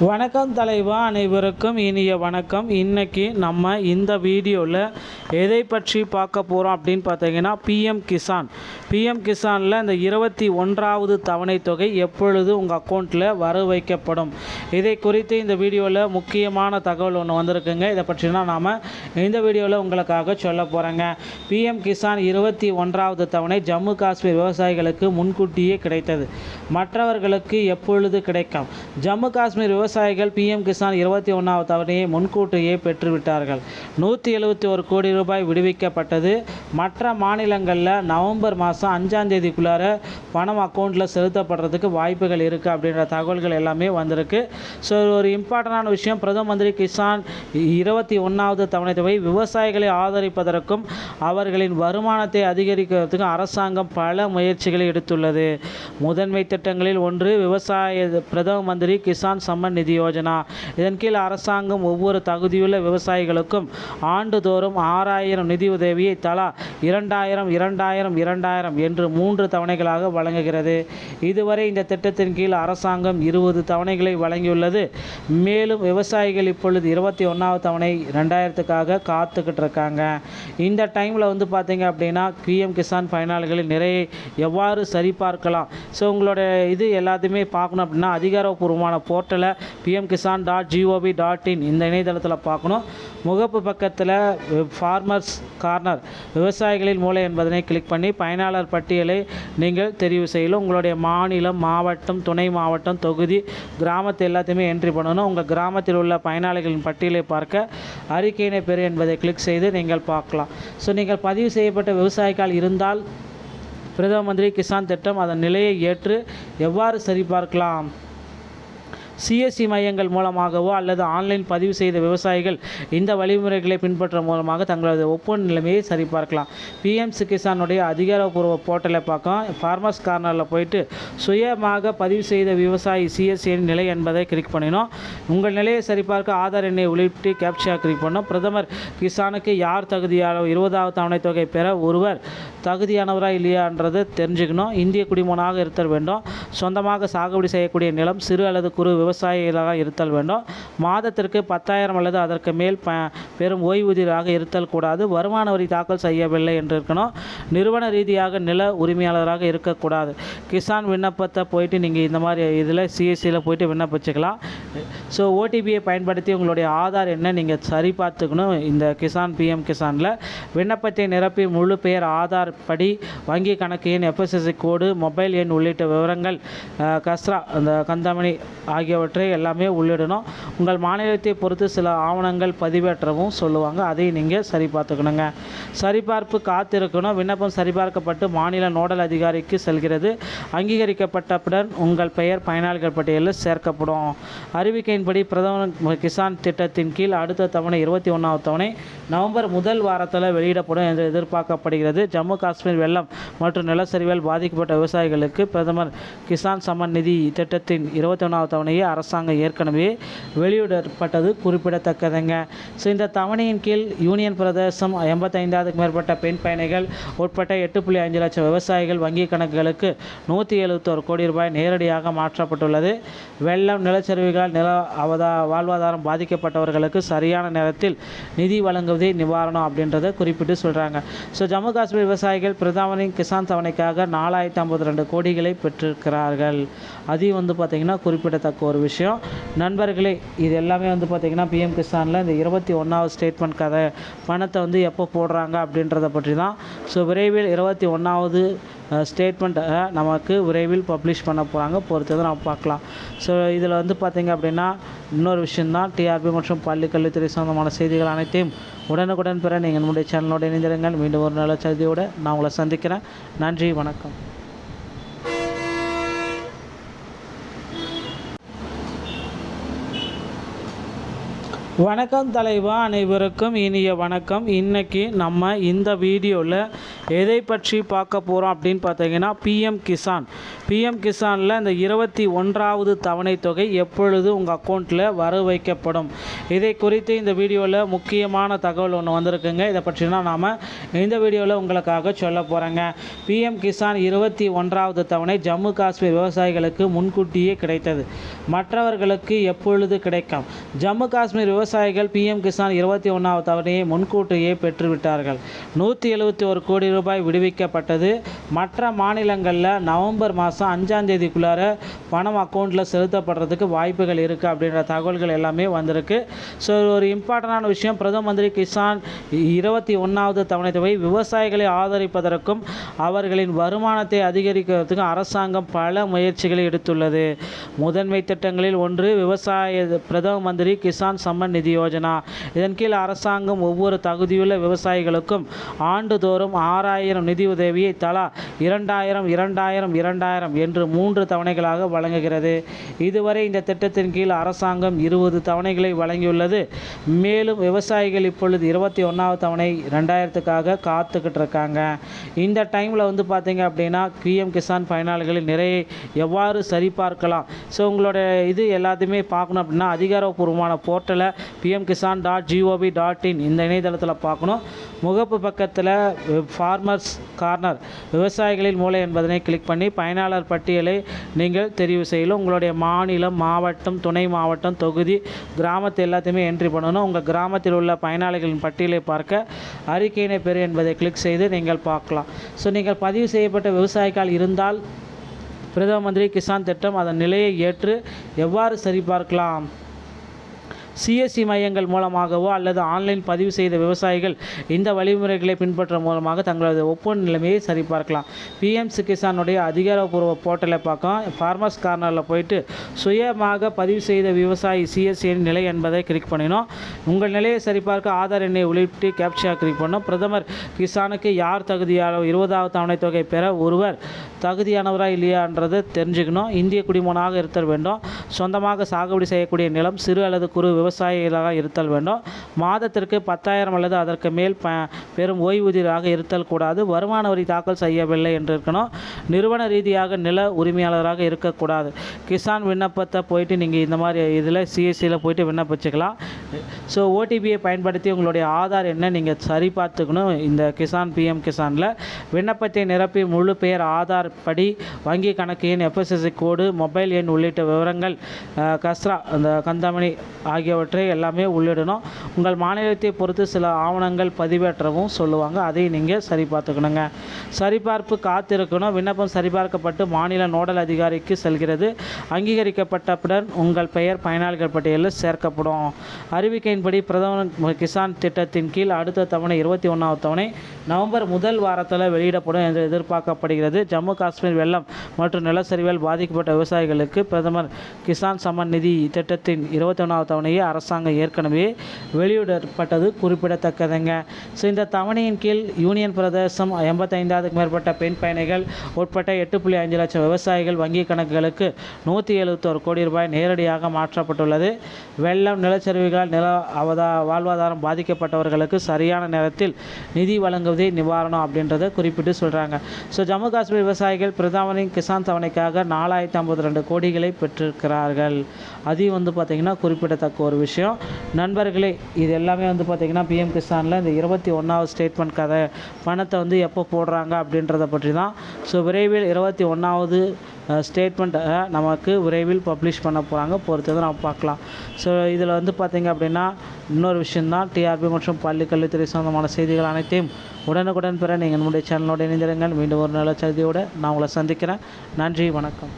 வணக்கம் தலைவா, அனைவருக்கும் இனிய வணக்கம். இன்றைக்கி நம்ம இந்த வீடியோவில் எதை பற்றி பார்க்க போகிறோம் அப்படின்னு பார்த்தீங்கன்னா, பிஎம் கிசானில் இந்த 21வது தவணை தொகை எப்பொழுது உங்கள் அக்கௌண்ட்டில் வர வைக்கப்படும், இதை குறித்து இந்த வீடியோவில் முக்கியமான தகவல் ஒன்று வந்திருக்குங்க. இதை பற்றி தான் நாம் இந்த வீடியோவில் உங்களுக்காக சொல்ல போகிறேங்க. பிஎம் கிசான் 21வது தவணை ஜம்மு காஷ்மீர் விவசாயிகளுக்கு முன்கூட்டியே கிடைத்தது. மற்றவர்களுக்கு எப்பொழுது கிடைக்கும்? ஜம்மு காஷ்மீர் விவசாயிகள் பிஎம் கிசான் 21வது தவணையை முன்கூட்டியே பெற்றுவிட்டார்கள். 171 கோடி ரூபாய் விடுவிக்கப்பட்டது. மற்ற மாநிலங்களில் நவம்பர் மாதம் 5ஆம் தேதிக்குள்ளார பணம் அக்கௌண்ட்டில் செலுத்தப்படுறதுக்கு வாய்ப்புகள் இருக்குது அப்படின்ற தகவல்கள் எல்லாமே வந்திருக்கு. ஸோ ஒரு இம்பார்ட்டண்டான விஷயம், பிரதம மந்திரி கிசான் 21வது தவணை தொகை விவசாயிகளை ஆதரிப்பதற்கும் அவர்களின் வருமானத்தை அதிகரிக்கிறதுக்கும் அரசாங்கம் பல முயற்சிகளை எடுத்துள்ளது. முதன்மை திட்டங்களில் ஒன்று விவசாய பிரதம மந்திரி கிசான் சம்மன் நிதி யோஜனா. இதன் கீழ் அரசாங்கம் ஒவ்வொரு தகுதியுள்ள விவசாயிகளுக்கும் ஆண்டுதோறும் 6000 நிதி உதவியை தலா 2000 2000 2000 என்று 3 தவணைகளாக வழங்குகிறது. இதுவரை இந்த திட்டத்தின் கீழ் அரசாங்கம் 20 தவணைகளை வழங்கியுள்ளது. மேலும் விவசாயிகள் இப்பொழுது 21வது தவணை 2000க்காக காத்துக்கிட்டு இருக்காங்க. இந்த டைமில் பார்த்தீங்க அப்படின்னா பிஎம் கிசான் பயனாளிகளின் நிறைய எவ்வாறு சரிபார்க்கலாம், ஸோ உங்களோட இது எல்லாத்தையுமே பார்க்கணும் அப்படின்னா அதிகாரப்பூர்வமான போர்ட்டலை pmkisan.gov.in இந்த இணையதளத்தில் பார்க்கணும். முகப்பு பக்கத்தில் ஃபார்மர்ஸ் கார்னர் விவசாயிகளின் மூலை என்பதனை கிளிக் பண்ணி பயனாளர் பட்டியலை நீங்கள் தெரிவு செய்யலாம். உங்களுடைய மாநிலம், மாவட்டம், துணை மாவட்டம், தொகுதி, கிராமத்தை எல்லாத்தையுமே என்ட்ரி பண்ணணும். உங்கள் கிராமத்தில் உள்ள பயனாளிகளின் பட்டியலை பார்க்க அறிக்கையினை பெறு என்பதை கிளிக் செய்து நீங்கள் பார்க்கலாம். ஸோ நீங்கள் பதிவு செய்யப்பட்ட விவசாயிகள் இருந்தால் பிரதம மந்திரி கிசான் திட்டம் அதன் நிலையை ஏற்று எவ்வாறு சரிபார்க்கலாம்? சிஎஸ்சி மையங்கள் மூலமாகவோ அல்லது ஆன்லைன் பதிவு செய்த விவசாயிகள் இந்த வழிமுறைகளை பின்பற்ற மூலமாக தங்களது ஒப்பந்த நிலைமையை சரிபார்க்கலாம். பிஎம் கிசானுடைய அதிகாரப்பூர்வ போர்ட்டலை பார்க்க ஃபார்மர்ஸ் கார்னரில் போயிட்டு சுயமாக பதிவு செய்த விவசாயி சிஎஸ்சியின் நிலை என்பதை கிளிக் பண்ணினோம். உங்கள் நிலையை சரிபார்க்க ஆதார் எண்ணை உள்ளிட்டு கேப்சா கிளிக் பண்ணோம். பிரதமர் கிசானுக்கு யார் தகுதியான 20வது தவணை தொகை பெற ஒருவர் தகுதியானவராக இல்லையான்றது தெரிஞ்சுக்கணும். இந்திய குடிமகனாக இருத்தல் வேண்டும். சொந்தமாக சாகுபடி செய்யக்கூடிய நிலம், சிறு அல்லது குறு விவசாயிகளாக இருத்தல் வேண்டும். மாதத்திற்கு 10,000 அல்லது அதற்கு மேல் பெரும் ஓய்வூதியராக இருத்தல் கூடாது. வருமான வரி தாக்கல் செய்யவில்லை என்று இருக்கணும். நிறுவன ரீதியாக நில உரிமையாளராக இருக்கக்கூடாது. கிசான் விண்ணப்பத்தை போயிட்டு நீங்கள் இந்த மாதிரி இதில் சிஎஸ்சியில் போயிட்டு விண்ணப்பிச்சுக்கலாம். ஸோ ஓடிபியை பயன்படுத்தி உங்களுடைய ஆதார் எண்ணை நீங்கள் சரி பார்த்துக்கணும். இந்த பிஎம் கிசானில் விண்ணப்பத்தை நிரப்பி முழு பெயர், ஆதார் படி, வங்கி கணக்கு எண், எஃப்எஸ்எஸ்சி கோடு, மொபைல் எண் உள்ளிட்ட விவரங்கள், கஸ்ரா அந்த கந்தமணி ஆகியவற்றை எல்லாமே உள்ளிடணும். உங்கள் மாநிலத்தை பொறுத்து சில ஆவணங்கள் பதிவேற்றவும் சொல்லுவாங்க, அதையும் நீங்கள் சரி பார்த்துக்கணுங்க. சரிபார்ப்பு காத்திருக்கணும். விண்ணப்பம் சரிபார்க்கப்பட்டு மாநில நோடல் அதிகாரிக்கு செல்கிறது. அங்கீகரிக்கப்பட்டவுடன் உங்கள் பெயர் பயனாளிகள் பட்டியலில் சேர்க்கப்படும். அறிவிக்கையின்படி பிரதம கிசான் திட்டத்தின் கீழ் அடுத்த தவணை 21வது தவணை நவம்பர் முதல் வாரத்தில் வெளியிடப்படும் என்று எதிர்பார்க்கப்படுகிறது. ஜம்மு காஷ்மீர் வெள்ளம் மற்றும் நிலச்சரிவால் பாதிக்கப்பட்ட விவசாயிகளுக்கு பிரதமர் கிசான் சம்மன் நிதி திட்டத்தின் 21வது தவணையை அரசாங்கம் ஏற்கனவே வெளியிடப்பட்டது குறிப்பிடத்தக்கதுங்க. ஸோ இந்த தவணையின் கீழ் யூனியன் பிரதேசம் 85க்கு மேற்பட்ட பெண் பயணிகள் உட்பட்ட 8.5 லட்சம் விவசாயிகள் வங்கி கணக்குகளுக்கு 171 கோடி ரூபாய் நேரடியாக மாற்றப்பட்டுள்ளது. வெள்ளம், நிலச்சரிவுகளால் வாழ்வாதாரம் பாதிக்கப்பட்டவர்களுக்கு சரியான நேரத்தில் நிதி வழங்குவதே நிவாரணம் அப்படின்றத குறிப்பிட்டு சொல்கிறாங்க. ஸோ ஜம்மு காஷ்மீர் விவசாயிகள் பிரதம கிசான் தவணைக்காக 4052 கோடிகளை பெற்றிருக்கிறார்கள். அது பார்த்திங்கன்னா குறிப்பிடத்தக்க ஒரு விஷயம். நண்பர்களே, இது எல்லாமே பார்த்திங்கன்னா பிஎம் கிசானில் இந்த 21வது ஸ்டேட்மெண்ட் கதை பணத்தை எப்போ போடுறாங்க அப்படின்றத பற்றி தான். ஸோ விரைவில் 21வது ஸ்டேட்மெண்ட் நமக்கு விரைவில் பப்ளிஷ் பண்ண போகிறாங்க, பொறுத்தது நம்ம பார்க்கலாம். ஸோ இதில் பார்த்திங்க அப்படின்னா இன்னொரு விஷயந்தான், டிஆர்பி மற்றும் பள்ளி கல்வித்துறை சம்பந்தமான செய்திகள் அனைத்தையும் உடனுக்குடன் பெற நீங்கள் நம்முடைய சேனலோடு இணைந்திருங்கள். மீண்டும் ஒரு நல்ல செய்தியோடு நான் உங்களை சந்திக்கிறேன். நன்றி, வணக்கம். வணக்கம் தலைவா, அனைவருக்கும் இனிய வணக்கம். இன்றைக்கி நம்ம இந்த வீடியோவில் எதை பற்றி பார்க்க போகிறோம் அப்படின்னு பார்த்தீங்கன்னா பிஎம் கிசானில் இந்த 21வது தவணை தொகை எப்பொழுது உங்கள் அக்கௌண்ட்டில் வர வைக்கப்படும், இதை குறித்து இந்த வீடியோவில் முக்கியமான தகவல் ஒன்று வந்திருக்குங்க. இதை பற்றினா நாம் இந்த வீடியோவில் உங்களுக்காக சொல்ல போகிறேங்க. பிஎம் கிசான் 21வது தவணை ஜம்மு காஷ்மீர் விவசாயிகளுக்கு முன்கூட்டியே கிடைத்தது. மற்றவர்களுக்கு எப்பொழுது கிடைக்கும்? ஜம்மு காஷ்மீர் விவசாயிகள் பிஎம் கிசான் 21வது தவணையை முன்கூட்டியே பெற்றுவிட்டார்கள். 171 கோடி ரூபாய் விடுவிக்கப்பட்டது. மற்ற மாநிலங்களில் நவம்பர் மாதம் 5ஆம் தேதிக்குள்ளார பணம் அக்கௌண்ட்டில் செலுத்தப்படுறதுக்கு வாய்ப்புகள் இருக்குது அப்படின்ற தகவல்கள் எல்லாமே வந்திருக்கு. ஸோ ஒரு இம்பார்ட்டண்டான விஷயம், பிரதம மந்திரி கிசான் 21வது தவணை தொகை விவசாயிகளை ஆதரிப்பதற்கும் அவர்களின் வருமானத்தை அதிகரிக்கிறதுக்கும் அரசாங்கம் பல முயற்சிகளை எடுத்துள்ளது. முதன்மை திட்டங்களில் ஒன்று பிரதம மந்திரி கிசான் சம்மன் நிதி யோஜனா. இதன் கீழ் அரசாங்கம் ஒவ்வொரு தகுதியுள்ள விவசாயிகளுக்கும் ஆண்டுதோறும் 6000 நிதி உதவியை தலா 2000 2000 2000 என்று 3 தவணைகளாக வழங்குகிறது. இதுவரை இந்த திட்டத்தின் கீழ் அரசாங்கம் 20 தவணைகளை வழங்கியுள்ளது. மேலும் விவசாயிகள் இப்பொழுது 21வது தவணை 2000க்காக காத்துக்கிட்டு இருக்காங்க. இந்த டைமில் பார்த்தீங்க அப்படின்னா பிஎம் கிசான் பயனாளிகளின் நிறைய எவ்வாறு சரிபார்க்கலாம், ஸோ உங்களோட இது எல்லாத்தையுமே பார்க்கணும் அப்படின்னா அதிகாரப்பூர்வமான போர்ட்டலை pmkisan.gov.in இந்த இணையதளத்தில் பார்க்கணும். முகப்பு பக்கத்தில் ஃபார்மர்ஸ் கார்னர் விவசாயிகளின் மூலை என்பதனை கிளிக் பண்ணி பயனாளர் பட்டியலை நீங்கள் தெரிவு செய்யலாம். உங்களுடைய மாநிலம், மாவட்டம், துணை மாவட்டம், தொகுதி, கிராமத்தை எல்லாத்தையுமே என்ட்ரி பண்ணணும். உங்கள் கிராமத்தில் உள்ள பயனாளிகளின் பட்டியலை பார்க்க அறிக்கையினை பெறு என்பதை கிளிக் செய்து நீங்கள் பார்க்கலாம். ஸோ நீங்கள் பதிவு செய்யப்பட்ட விவசாயிகள் இருந்தால் பிரதம மந்திரி கிசான் திட்டம் அதன் நிலையை ஏற்று எவ்வாறு சரிபார்க்கலாம்? சிஎஸ்சி மையங்கள் மூலமாகவோ அல்லது ஆன்லைன் பதிவு செய்த விவசாயிகள் இந்த வழிமுறைகளை பின்பற்ற மூலமாக தங்களது ஒப்பந்த நிலைமையை சரிபார்க்கலாம். பிஎம் கிசானுடைய அதிகாரப்பூர்வ போர்ட்டலை பார்க்கலாம். ஃபார்மர்ஸ் கார்னரில் போயிட்டு சுயமாக பதிவு செய்த விவசாயி சிஎஸ்சியின் நிலை என்பதை கிளிக் பண்ணினோம். உங்கள் நிலையை சரிபார்க்க ஆதார் எண்ணை உள்ளிட்டு கேப்சா கிளிக் பண்ணோம். பிரதமர் கிசானுக்கு யார் தகுதியான 20வது தவணை தொகை பெற ஒருவர் தகுதியானவராக இல்லையான்றது தெரிஞ்சுக்கணும். இந்திய குடிமகனாக இருத்தல் வேண்டும். சொந்தமாக சாகுபடி செய்யக்கூடிய நிலம், சிறு அல்லது குறு விவசாயிகளாக இருத்தல் வேண்டும். மாதத்திற்கு 10,000 அல்லது அதற்கு மேல் பெரும் ஓய்வூதியராக இருத்தல் கூடாது. வருமான வரி தாக்கல் செய்யவில்லை என்று இருக்கணும். நிறுவன ரீதியாக நில உரிமையாளராக இருக்கக்கூடாது. கிசான் விண்ணப்பத்தை போயிட்டு நீங்கள் இந்த மாதிரி இதில் சிஎஸ்சியில் போயிட்டு விண்ணப்பிச்சுக்கலாம். ஸோ ஓடிபியை பயன்படுத்தி உங்களுடைய ஆதார் எண்ணை நீங்கள் சரிபார்த்துக்கணும். இந்த பிஎம் கிசானில் விண்ணப்பத்தை நிரப்பி முழு பெயர், ஆதார் படி, வங்கி கணக்கு எண், எஃப்எஸ்எஸ்சி கோடு, மொபைல் எண் உள்ளிட்ட விவரங்கள், கஸ்ரா அந்த கந்தமணி ஆகியவற்றை எல்லாமே உள்ளிடணும். உங்கள் மாநிலத்தை பொறுத்து சில ஆவணங்கள் பதிவேற்றவும் சொல்லுவாங்க, அதை நீங்கள் சரிபார்த்துக்கணுங்க. சரிபார்ப்பு காத்திருக்கணும். விண்ணப்பம் சரிபார்க்கப்பட்டு மாநில நோடல் அதிகாரிக்கு செல்கிறது. அங்கீகரிக்கப்பட்டவுடன் உங்கள் பெயர் பயனாளிகள் பட்டியலில் சேர்க்கப்படும். அறிவிக்கையின்படி பிரதம கிசான் திட்டத்தின் கீழ் அடுத்த தவணை 21வது தவணை நவம்பர் முதல் வாரத்தில் வெளியிடப்படும் என்று எதிர்பார்க்கப்படுகிறது. ஜம்மு காஷ்மீர் வெள்ளம் மற்றும் நிலச்சரிவால் பாதிக்கப்பட்ட விவசாயிகளுக்கு பிரதமர் கிசான் சம்மன் நிதி திட்டத்தின் 21வது தவணையை அரசாங்கம் ஏற்கனவே வெளியிடப்பட்டது குறிப்பிடத்தக்கதுங்க. ஸோ இந்த தவணையின் கீழ் யூனியன் பிரதேசம் 85க்கு மேற்பட்ட பெண் பயணிகள் உட்பட்ட 8.5 லட்சம் விவசாயிகள் வங்கி கணக்குகளுக்கு 171 கோடி ரூபாய் நேரடியாக மாற்றப்பட்டுள்ளது. வெள்ளம், நிலச்சரிவுகளால் வாழ்வாதாரம் பாதிக்கப்பட்டவர்களுக்கு சரியான நேரத்தில் நிதி வழங்குவதே நிவாரணம் அப்படின்றத குறிப்பிட்டு சொல்கிறாங்க. ஸோ ஜம்மு காஷ்மீர் விவசாயிகள் பிரதம கிசான் தவணைக்காக 4052 கோடிகளை பெற்றிருக்கிறார்கள். அதையும் பார்த்திங்கன்னா குறிப்பிடத்தக்க ஒரு விஷயம். நண்பர்களே, இது எல்லாமே பார்த்திங்கன்னா பிஎம் கிசானில் இந்த 21வது ஸ்டேட்மெண்ட் பணத்தை எப்போ போடுறாங்க அப்படின்றத பற்றி தான். ஸோ விரைவில் 21வது ஸ்டேட்மெண்ட் நமக்கு விரைவில் பப்ளிஷ் பண்ண போகிறாங்க. பொறுத்தது நம்ம பார்க்கலாம். ஸோ இதில் பார்த்திங்க அப்படின்னா இன்னொரு விஷயந்தான், டிஆர்பி மற்றும் பள்ளி கல்வித்துறை சம்பந்தமான செய்திகள் அனைத்தையும் உடனுக்குடன் பெற நீங்கள் நம்முடைய சேனலோடு இணைந்திருங்கள். மீண்டும் ஒரு நல்ல செய்தியோடு நான் உங்களை சந்திக்கிறேன். நன்றி, வணக்கம்.